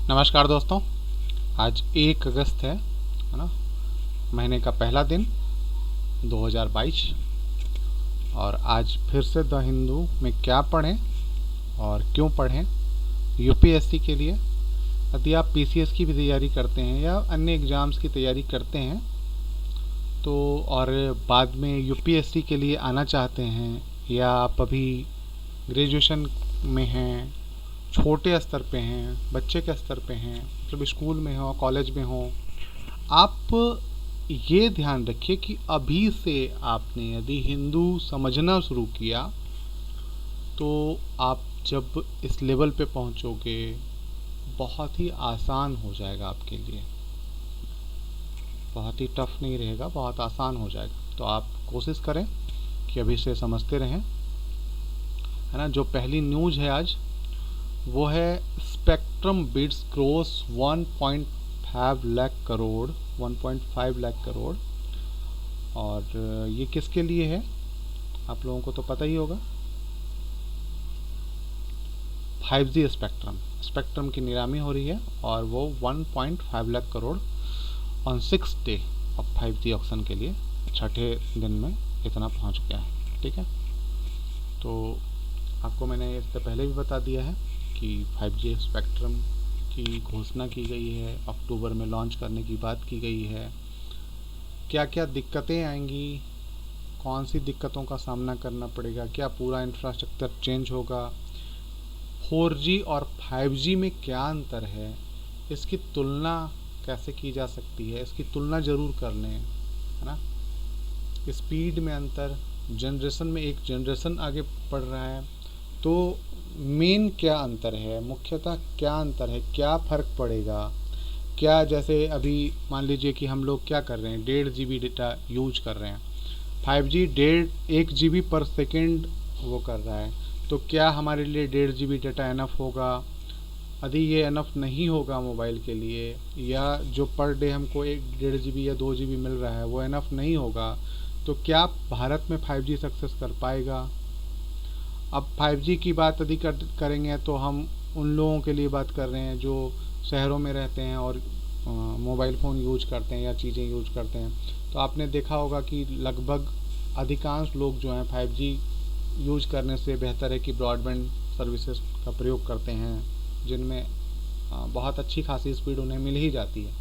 नमस्कार दोस्तों। आज 1 अगस्त है ना। महीने का पहला दिन 2022। और आज फिर से द हिंदू में क्या पढ़ें और क्यों पढ़ें, यूपीएससी के लिए। यदि आप पीसीएस की भी तैयारी करते हैं या अन्य एग्ज़ाम्स की तैयारी करते हैं तो, और बाद में यूपीएससी के लिए आना चाहते हैं, या आप अभी ग्रेजुएशन में हैं, छोटे स्तर पे हैं, बच्चे के स्तर पे हैं, मतलब स्कूल में हो, कॉलेज में हो, आप ये ध्यान रखिए कि अभी से आपने यदि हिंदू समझना शुरू किया तो आप जब इस लेवल पे पहुंचोगे बहुत ही आसान हो जाएगा आपके लिए। बहुत ही टफ नहीं रहेगा, बहुत आसान हो जाएगा। तो आप कोशिश करें कि अभी से समझते रहें, है ना। जो पहली न्यूज़ है आज वो है spectrum bids cross 1.5 lakh crore, 1.5 lakh crore. और ये किसके लिए है आप लोगों को तो पता ही होगा। 5G स्पेक्ट्रम की नीलामी हो रही है और वो 1.5 lakh crore on 6th day of 5G auction के लिए, छठे दिन में इतना पहुंच गया है। ठीक है, तो आपको मैंने इससे पहले भी बता दिया है कि 5G स्पेक्ट्रम की घोषणा की गई है, अक्टूबर में लॉन्च करने की बात की गई है। क्या क्या दिक्कतें आएंगी, कौन सी दिक्कतों का सामना करना पड़ेगा, क्या पूरा इंफ्रास्ट्रक्चर चेंज होगा, 4G और 5G में क्या अंतर है, इसकी तुलना कैसे की जा सकती है, इसकी तुलना ज़रूर कर लें, है ना। स्पीड में अंतर, जनरेशन में एक जनरेशन आगे बढ़ रहा है तो मेन क्या अंतर है, मुख्यतः क्या अंतर है, क्या फ़र्क पड़ेगा। क्या जैसे अभी मान लीजिए कि हम लोग क्या कर रहे हैं, 1.5 GB डेटा यूज कर रहे हैं, 5G 1 GB पर सेकेंड वो कर रहा है, तो क्या हमारे लिए 1.5 GB डेटा इनफ होगा। यदि ये इनफ नहीं होगा मोबाइल के लिए, या जो पर डे हमको 1-1.5 GB या 2 GB मिल रहा है वो इनफ नहीं होगा, तो क्या भारत में 5G सक्सेस कर पाएगा। अब 5G की बात यदि करेंगे तो हम उन लोगों के लिए बात कर रहे हैं जो शहरों में रहते हैं और मोबाइल फ़ोन यूज करते हैं या चीज़ें यूज करते हैं। तो आपने देखा होगा कि लगभग अधिकांश लोग जो हैं 5G यूज करने से बेहतर है कि ब्रॉडबैंड सर्विसेज का प्रयोग करते हैं, जिनमें बहुत अच्छी खासी स्पीड उन्हें मिल ही जाती है।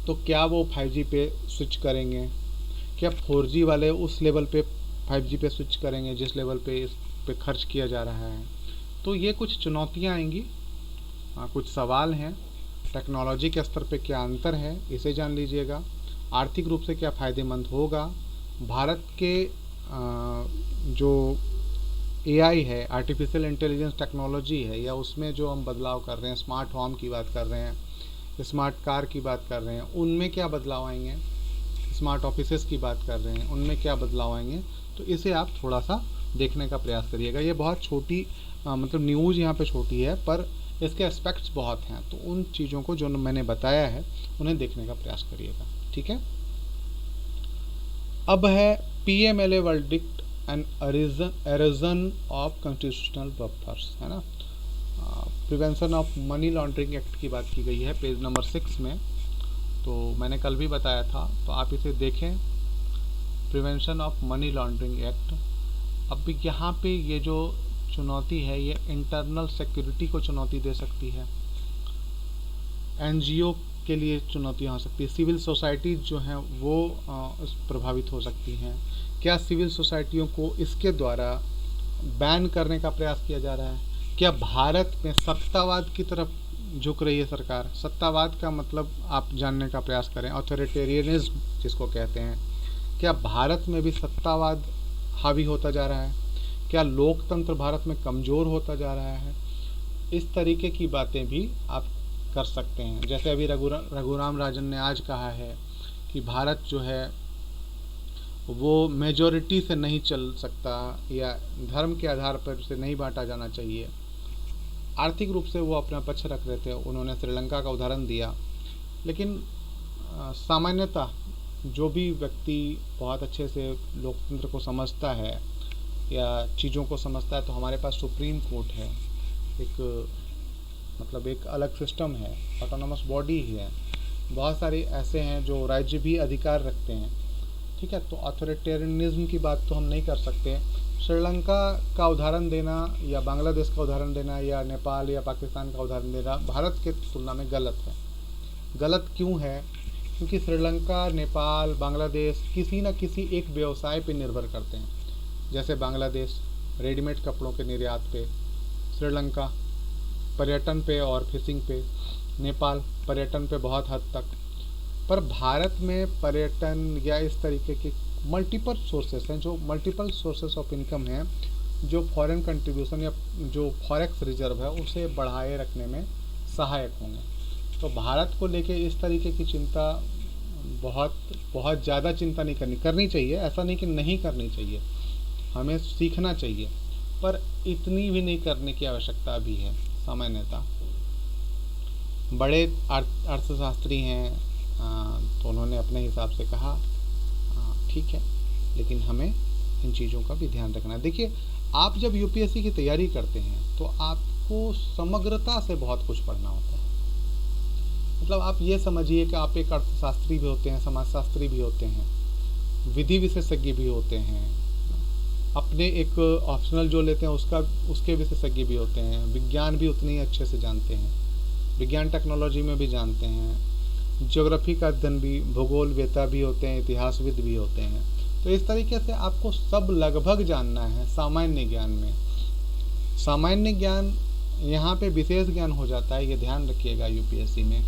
तो क्या वो 5G पे स्विच करेंगे, क्या 4G वाले उस लेवल पे 5G पे स्विच करेंगे जिस लेवल पे इस पे खर्च किया जा रहा है। तो ये कुछ चुनौतियाँ आएंगी, कुछ सवाल हैं। टेक्नोलॉजी के स्तर पे क्या अंतर है इसे जान लीजिएगा। आर्थिक रूप से क्या फ़ायदेमंद होगा। भारत के जो AI है, आर्टिफिशियल इंटेलिजेंस टेक्नोलॉजी है, या उसमें जो हम बदलाव कर रहे हैं, स्मार्ट होम की बात कर रहे हैं, स्मार्ट कार की बात कर रहे हैं, उनमें क्या बदलाव आएंगे, स्मार्ट ऑफिसेस की बात कर रहे हैं, उनमें क्या बदलाव आएंगे। तो इसे आप थोड़ा सा देखने का प्रयास करिएगा। ये बहुत छोटी मतलब न्यूज़ यहाँ पे छोटी है, पर इसके एस्पेक्ट्स बहुत हैं, तो उन चीज़ों को जो मैंने बताया है उन्हें देखने का प्रयास करिएगा। ठीक है, अब है PMLA verdict and halogen of constitutional buffers, है ना। Prevention of money laundering act की बात की गई है पेज नंबर 6 में। तो मैंने कल भी बताया था, तो आप इसे देखें, prevention of money laundering act. अब यहाँ पे ये जो चुनौती है ये इंटरनल सिक्योरिटी को चुनौती दे सकती है, NGO के लिए चुनौतियाँ हो सकती है, सिविल सोसाइटी जो हैं वो प्रभावित हो सकती हैं। क्या सिविल सोसाइटियों को इसके द्वारा बैन करने का प्रयास किया जा रहा है। क्या भारत में सत्तावाद की तरफ झुक रही है सरकार। सत्तावाद का मतलब आप जानने का प्रयास करें, ऑथोरिटेरियनिज्म जिसको कहते हैं। क्या भारत में भी सत्तावाद हावी होता जा रहा है। क्या लोकतंत्र भारत में कमज़ोर होता जा रहा है। इस तरीके की बातें भी आप कर सकते हैं। जैसे अभी रघुराम राजन ने आज कहा है कि भारत जो है वो मेजॉरिटी से नहीं चल सकता, या धर्म के आधार पर से नहीं बांटा जाना चाहिए। आर्थिक रूप से वो अपना पक्ष रख रहे थे, उन्होंने श्रीलंका का उदाहरण दिया। लेकिन सामान्यतः जो भी व्यक्ति बहुत अच्छे से लोकतंत्र को समझता है या चीज़ों को समझता है, तो हमारे पास सुप्रीम कोर्ट है, एक मतलब एक अलग सिस्टम है, ऑटोनॉमस बॉडी ही है। बहुत सारे ऐसे हैं जो राज्य भी अधिकार रखते हैं, ठीक है। तो अथॉरिटेरियनिज्म की बात तो हम नहीं कर सकते। श्रीलंका का उदाहरण देना या बांग्लादेश का उदाहरण देना या नेपाल या पाकिस्तान का उदाहरण देना भारत के तुलना में गलत है। गलत क्यों है? क्योंकि श्रीलंका, नेपाल, बांग्लादेश किसी न किसी एक व्यवसाय पे निर्भर करते हैं। जैसे बांग्लादेश रेडीमेड कपड़ों के निर्यात पे, श्रीलंका पर्यटन पे और फिशिंग पे, नेपाल पर्यटन पे बहुत हद तक। पर भारत में पर्यटन या इस तरीके के मल्टीपल सोर्सेस हैं, जो मल्टीपल सोर्सेस ऑफ इनकम हैं, जो फॉरेन कंट्रीब्यूशन या जो फॉरेक्स रिजर्व है उसे बढ़ाए रखने में सहायक होंगे। तो भारत को लेके इस तरीके की चिंता बहुत ज़्यादा चिंता नहीं करनी चाहिए। ऐसा नहीं कि नहीं करनी चाहिए, हमें सीखना चाहिए, पर इतनी भी नहीं करने की आवश्यकता भी है। सामान्यतः बड़े अर्थशास्त्री हैं तो उन्होंने अपने हिसाब से कहा ठीक है, लेकिन हमें इन चीज़ों का भी ध्यान रखना है। देखिए, आप जब यूपीएससी की तैयारी करते हैं तो आपको समग्रता से बहुत कुछ पढ़ना होता है। मतलब आप ये समझिए कि आप एक अर्थशास्त्री भी होते हैं, समाजशास्त्री भी होते हैं, विधि विशेषज्ञ भी होते हैं, अपने एक ऑप्शनल जो लेते हैं उसके विशेषज्ञ भी होते हैं, विज्ञान भी उतनी अच्छे से जानते हैं, विज्ञान टेक्नोलॉजी में भी जानते हैं, ज्योग्राफी का अध्ययन भी, भूगोल वेता भी होते हैं, इतिहासविद भी होते हैं। तो इस तरीके से आपको सब लगभग जानना है। सामान्य ज्ञान में सामान्य ज्ञान यहाँ पे विशेष ज्ञान हो जाता है, ये ध्यान रखिएगा यूपीएससी में।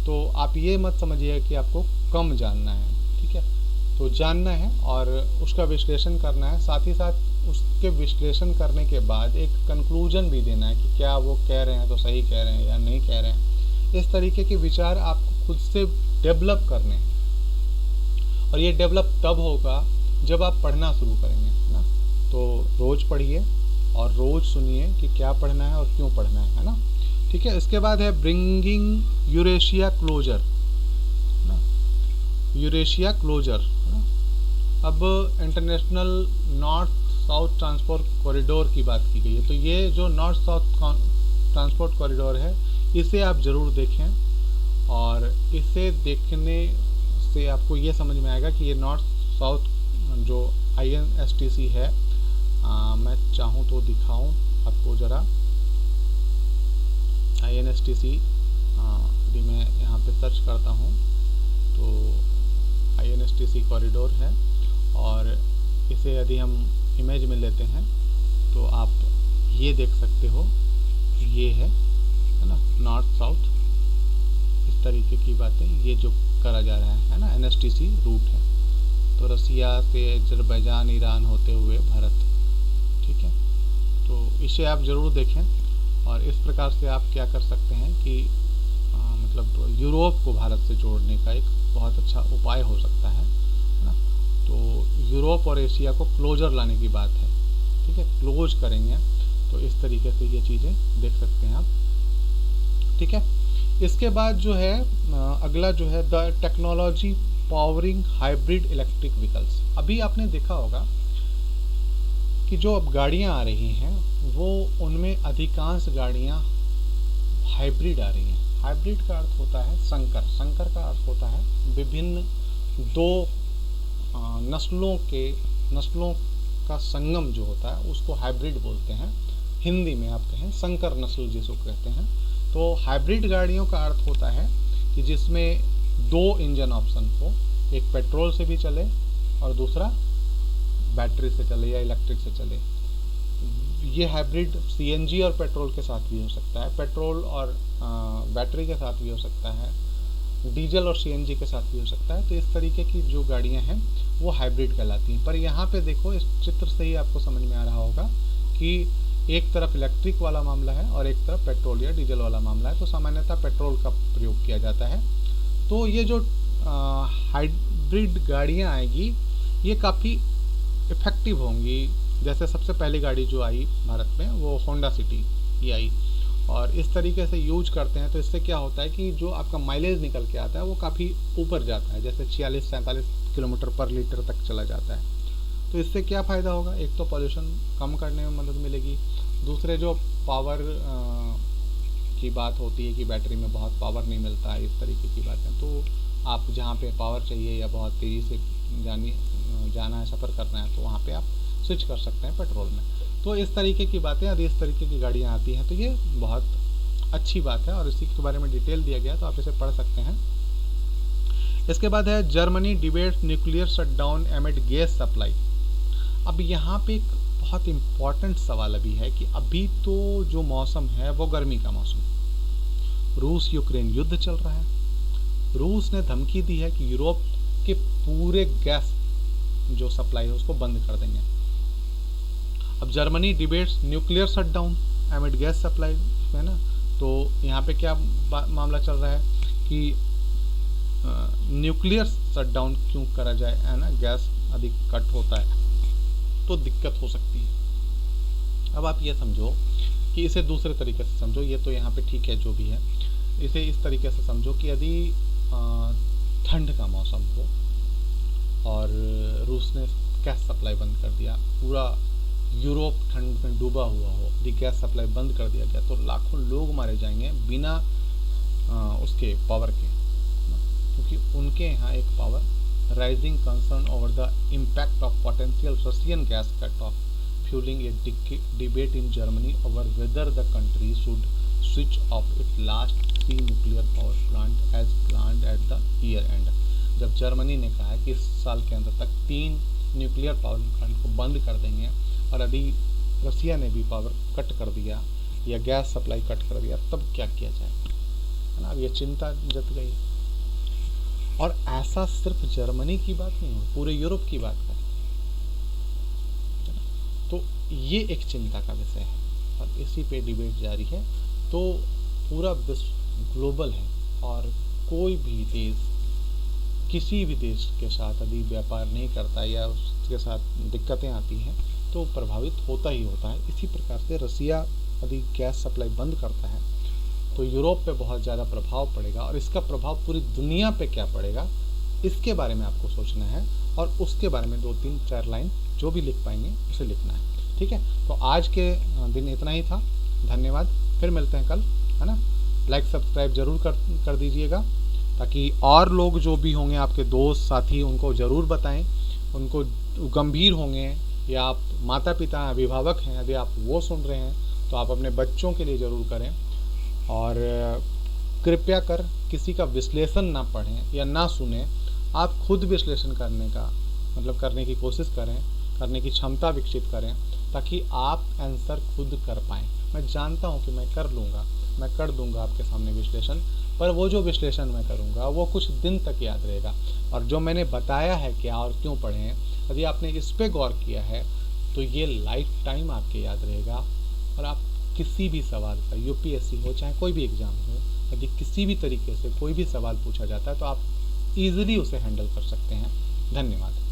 तो आप ये मत समझिए कि आपको कम जानना है, ठीक है। तो जानना है और उसका विश्लेषण करना है, साथ ही साथ उसके विश्लेषण करने के बाद एक कंक्लूजन भी देना है कि क्या वो कह रहे हैं तो सही कह रहे हैं या नहीं कह रहे हैं। इस तरीके के विचार आपको खुद से डेवलप करने हैं, और ये डेवलप तब होगा जब आप पढ़ना शुरू करेंगे, है ना। तो रोज़ पढ़िए और रोज़ सुनिए कि क्या पढ़ना है और क्यों पढ़ना है ना, ठीक है। इसके बाद है ब्रिंगिंग यूरेशिया क्लोजर, ना, यूरेशिया क्लोजर ना। अब international north south transport corridor की बात की गई है, तो ये जो नॉर्थ साउथ ट्रांसपोर्ट कॉरिडोर है इसे आप ज़रूर देखें, और इसे देखने से आपको ये समझ में आएगा कि ये नॉर्थ साउथ जो INSTC है, मैं चाहूँ तो दिखाऊं आपको ज़रा। INSTC यदि मैं यहाँ पे सर्च करता हूँ तो INSTC कॉरिडोर है, और इसे यदि हम इमेज में लेते हैं तो आप ये देख सकते हो, ये है ना नॉर्थ साउथ, इस तरीके की बातें ये जो करा जा रहा है ना, NSTC रूट है। तो रसिया से अजरबैजान, ईरान होते हुए भारत, ठीक है। तो इसे आप ज़रूर देखें, और इस प्रकार से आप क्या कर सकते हैं कि मतलब यूरोप को भारत से जोड़ने का एक बहुत अच्छा उपाय हो सकता है ना। तो यूरोप और एशिया को क्लोजर लाने की बात है, ठीक है, क्लोज करेंगे तो इस तरीके से ये चीज़ें देख सकते हैं आप, ठीक है। इसके बाद जो है अगला जो है the technology powering hybrid electric vehicles. अभी आपने देखा होगा कि जो अब गाड़ियाँ आ रही हैं वो उनमें अधिकांश गाड़ियाँ हाइब्रिड आ रही हैं। हाइब्रिड का अर्थ होता है संकर, संकर का अर्थ होता है विभिन्न दो नस्लों का संगम जो होता है उसको हाइब्रिड बोलते हैं। हिंदी में आप कहें संकर नस्ल जिसको कहते हैं। तो हाइब्रिड गाड़ियों का अर्थ होता है कि जिसमें दो इंजन ऑप्शन हो, एक पेट्रोल से भी चले और दूसरा बैटरी से चले या इलेक्ट्रिक से चले। ये हाइब्रिड CNG और पेट्रोल के साथ भी हो सकता है, पेट्रोल और बैटरी के साथ भी हो सकता है, डीजल और CNG के साथ भी हो सकता है। तो इस तरीके की जो गाड़ियां हैं वो हाइब्रिड कहलाती हैं। पर यहाँ पे देखो, इस चित्र से ही आपको समझ में आ रहा होगा कि एक तरफ इलेक्ट्रिक वाला मामला है और एक तरफ पेट्रोल या डीजल वाला मामला है। तो सामान्यतः पेट्रोल का प्रयोग किया जाता है। तो ये जो हाइब्रिड गाड़ियाँ आएगी ये काफ़ी इफ़ेक्टिव होंगी। जैसे सबसे पहली गाड़ी जो आई भारत में वो होंडा सिटी ये आई, और इस तरीके से यूज करते हैं। तो इससे क्या होता है कि जो आपका माइलेज निकल के आता है वो काफ़ी ऊपर जाता है, जैसे 46-47 किलोमीटर पर लीटर तक चला जाता है। तो इससे क्या फ़ायदा होगा? एक तो पॉल्यूशन कम करने में मदद मिलेगी, दूसरे जो पावर की बात होती है कि बैटरी में बहुत पावर नहीं मिलता है, इस तरीके की बातें, तो आप जहाँ पे पावर चाहिए या बहुत तेज़ी से जाना है, सफ़र करना है, तो वहाँ पे आप स्विच कर सकते हैं पेट्रोल में। तो इस तरीके की बातें, यदि इस तरीके की गाड़ियाँ आती हैं तो ये बहुत अच्छी बात है और इसी के बारे में डिटेल दिया गया, तो आप इसे पढ़ सकते हैं। इसके बाद है Germany debates nuclear shutdown एमिड gas supply. अब यहाँ पे एक बहुत इम्पॉर्टेंट सवाल अभी है कि अभी तो जो मौसम है वो गर्मी का मौसम, रूस यूक्रेन युद्ध चल रहा है, रूस ने धमकी दी है कि यूरोप के पूरे गैस जो सप्लाई है उसको बंद कर देंगे। अब Germany debates nuclear shutdown एमिड gas supply है ना, तो यहाँ पे क्या मामला चल रहा है कि न्यूक्लियर शटडाउन क्यों करा जाए, है ना, गैस अधिक कट होता है तो दिक्कत हो सकती है। अब आप ये समझो कि इसे दूसरे तरीके से समझो, ये तो यहाँ पे ठीक है जो भी है, इसे इस तरीके से समझो कि यदि ठंड का मौसम हो और रूस ने गैस सप्लाई बंद कर दिया, पूरा यूरोप ठंड में डूबा हुआ हो, यदि गैस सप्लाई बंद कर दिया गया तो लाखों लोग मारे जाएंगे बिना उसके पावर के, क्योंकि उनके यहाँ एक power rising concern over the impact of potential Russian gas cut off fueling a debate in Germany over whether the country should switch off its last 3 nuclear power plant as planned at the year end। जब Germany ने कहा है कि इस साल के अंत तक 3 न्यूक्लियर पावर प्लांट को बंद कर देंगे और यदि रसिया ने भी पावर कट कर दिया या गैस सप्लाई कट कर दिया तब क्या किया जाए, है ना। अब ये चिंता जत गई और ऐसा सिर्फ जर्मनी की बात नहीं हो, पूरे यूरोप की बात है, तो ये एक चिंता का विषय है और इसी पे डिबेट जारी है। तो पूरा विश्व ग्लोबल है और कोई भी देश किसी भी देश के साथ यदि व्यापार नहीं करता या उसके साथ दिक्कतें आती हैं तो प्रभावित होता ही होता है। इसी प्रकार से रसिया यदि गैस सप्लाई बंद करता है तो यूरोप पे बहुत ज़्यादा प्रभाव पड़ेगा और इसका प्रभाव पूरी दुनिया पे क्या पड़ेगा इसके बारे में आपको सोचना है और उसके बारे में 2-3-4 लाइन जो भी लिख पाएंगे उसे लिखना है, ठीक है। तो आज के दिन इतना ही था, धन्यवाद, फिर मिलते हैं कल, है ना। लाइक सब्सक्राइब ज़रूर कर दीजिएगा ताकि और लोग जो भी होंगे आपके दोस्त साथी उनको ज़रूर बताएं, उनको गंभीर होंगे या आप माता पिता अभिभावक हैं यदि आप वो सुन रहे हैं तो आप अपने बच्चों के लिए ज़रूर करें और कृपया कर किसी का विश्लेषण ना पढ़ें या ना सुने, आप खुद विश्लेषण करने की कोशिश करें, करने की क्षमता विकसित करें ताकि आप आंसर खुद कर पाएँ। मैं जानता हूँ कि मैं कर लूँगा, मैं कर दूँगा आपके सामने विश्लेषण, पर वो जो विश्लेषण मैं करूँगा वो कुछ दिन तक याद रहेगा और जो मैंने बताया है क्या और क्यों पढ़ें, यदि आपने इस पे गौर किया है तो ये लाइफ टाइम आपके याद रहेगा और आप किसी भी सवाल का, यूपीएससी हो चाहे कोई भी एग्ज़ाम हो, यदि किसी भी तरीके से कोई भी सवाल पूछा जाता है तो आप ईजिली उसे हैंडल कर सकते हैं। धन्यवाद।